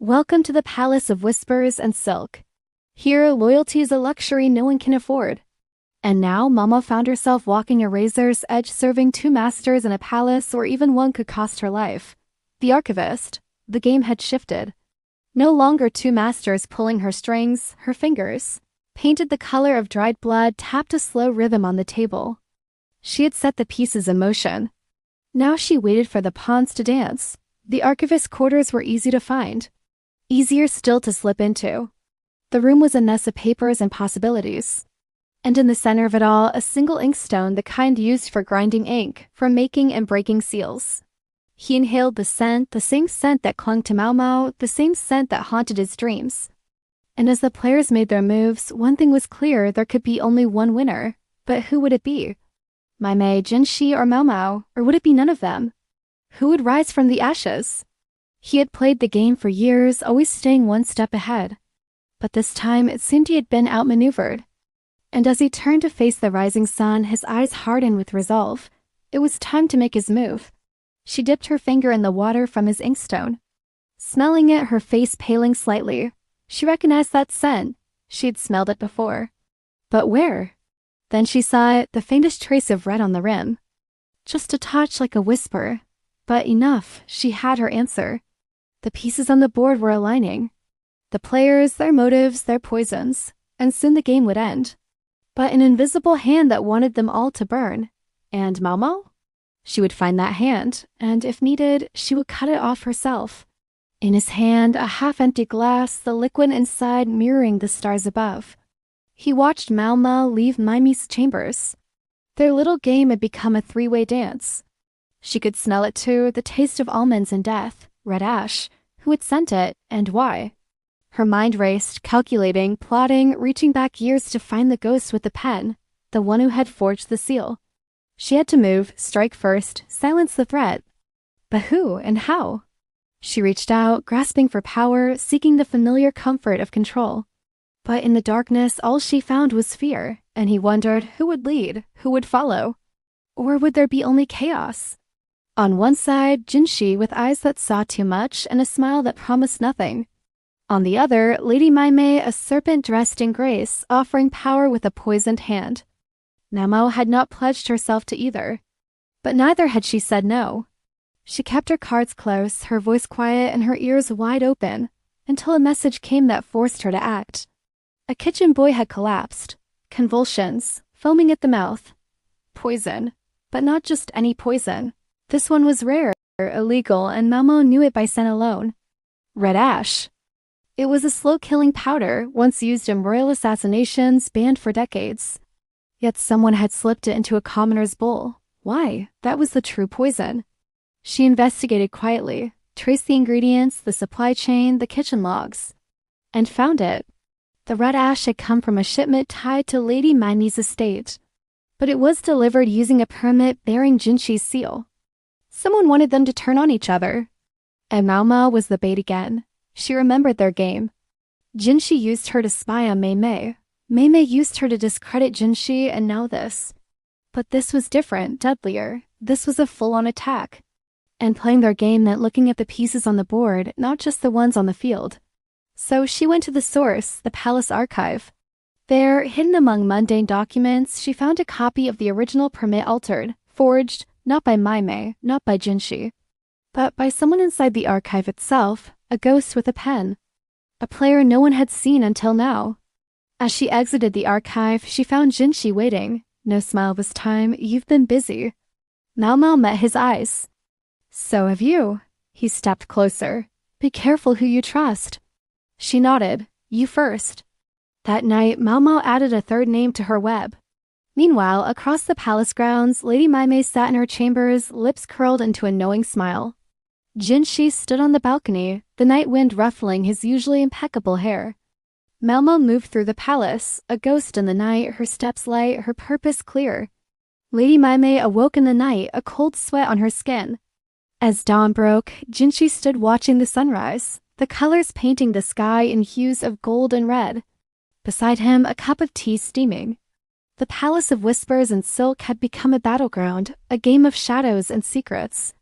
Welcome to the Palace of Whispers and Silk. Here, loyalty is a luxury no one can afford. And now, Mama found herself walking a razor's edge, serving two masters in a palace where even one could cost her life. The archivist. The game had shifted. No longer two masters pulling her strings, her fingers, painted the color of dried blood, tapped a slow rhythm on the table. She had set the pieces in motion. Now she waited for the pawns to dance. The archivist's quarters were easy to find. Easier still to slip into. The room was a mess of papers and possibilities. And in the center of it all, a single inkstone, the kind used for grinding ink, for making and breaking seals. He inhaled the same scent that clung to Mau Mau, the same scent that haunted his dreams. And as the players made their moves, one thing was clear: there could be only one winner. But who would it be? Mai Mei, Jinshi, or Mau Mau? Or would it be none of them? Who would rise from the ashes? He had played the game for years, always staying one step ahead. But this time, it seemed he had been outmaneuvered. And as he turned to face the rising sun, his eyes hardened with resolve. It was time to make his move. She dipped her finger in the water from his inkstone. Smelling it, her face paling slightly. She recognized that scent. She had smelled it before. But where? Then she saw it, the faintest trace of red on the rim. Just a touch, like a whisper. But enough, she had her answer. The pieces on the board were aligning. The players, their motives, their poisons. And soon the game would end. But an invisible hand that wanted them all to burn. And Mau Mau? She would find that hand, and if needed, she would cut it off herself. In his hand, a half-empty glass, the liquid inside mirroring the stars above. He watched Mau Mau leave Mai Mei's chambers. Their little game had become a three-way dance. She could smell it too, the taste of almonds and death, red ash. Who had sent it, and why? Her mind raced, calculating, plotting, reaching back years to find the ghost with the pen, the one who had forged the seal. She had to move, strike first, silence the threat. But who and how? She reached out, grasping for power, seeking the familiar comfort of control. But in the darkness, all she found was fear, and he wondered who would lead, who would follow. Or would there be only chaos? On one side, Jinshi with eyes that saw too much and a smile that promised nothing. On the other, Lady Mai Mei, a serpent dressed in grace, offering power with a poisoned hand. Mau Mau had not pledged herself to either. But neither had she said no. She kept her cards close, her voice quiet and her ears wide open, until a message came that forced her to act. A kitchen boy had collapsed. Convulsions, foaming at the mouth. Poison. But not just any poison. This one was rare, illegal, and Mau Mau knew it by scent alone. Red ash. It was a slow-killing powder, once used in royal assassinations, banned for decades. Yet someone had slipped it into a commoner's bowl. Why? That was the true poison. She investigated quietly, traced the ingredients, the supply chain, the kitchen logs, and found it. The red ash had come from a shipment tied to Lady Mai Mei's estate, but it was delivered using a permit bearing Jinshi's seal. Someone wanted them to turn on each other. And Mau Mau was the bait again. She remembered their game. Jinshi used her to spy on Mai Mei. Mai Mei used her to discredit Jinshi, and now this. But this was different, deadlier. This was a full-on attack. And playing their game meant looking at the pieces on the board, not just the ones on the field. So she went to the source, the palace archive. There, hidden among mundane documents, she found a copy of the original permit altered, forged, not by Mai Mei, not by Jinshi, but by someone inside the archive itself, a ghost with a pen. A player no one had seen until now. As she exited the archive, she found Jinshi waiting. No smile this time. You've been busy. Mau Mau met his eyes. So have you. He stepped closer. Be careful who you trust. She nodded. You first. That night, Mau Mau added a third name to her web. Meanwhile, across the palace grounds, Lady Mai Mei sat in her chambers, lips curled into a knowing smile. Jinshi stood on the balcony, the night wind ruffling his usually impeccable hair. Mau Mau moved through the palace, a ghost in the night, her steps light, her purpose clear. Lady Mai Mei awoke in the night, a cold sweat on her skin. As dawn broke, Jinshi stood watching the sunrise, the colors painting the sky in hues of gold and red. Beside him, a cup of tea steaming. The Palace of Whispers and Silk had become a battleground, a game of shadows and secrets.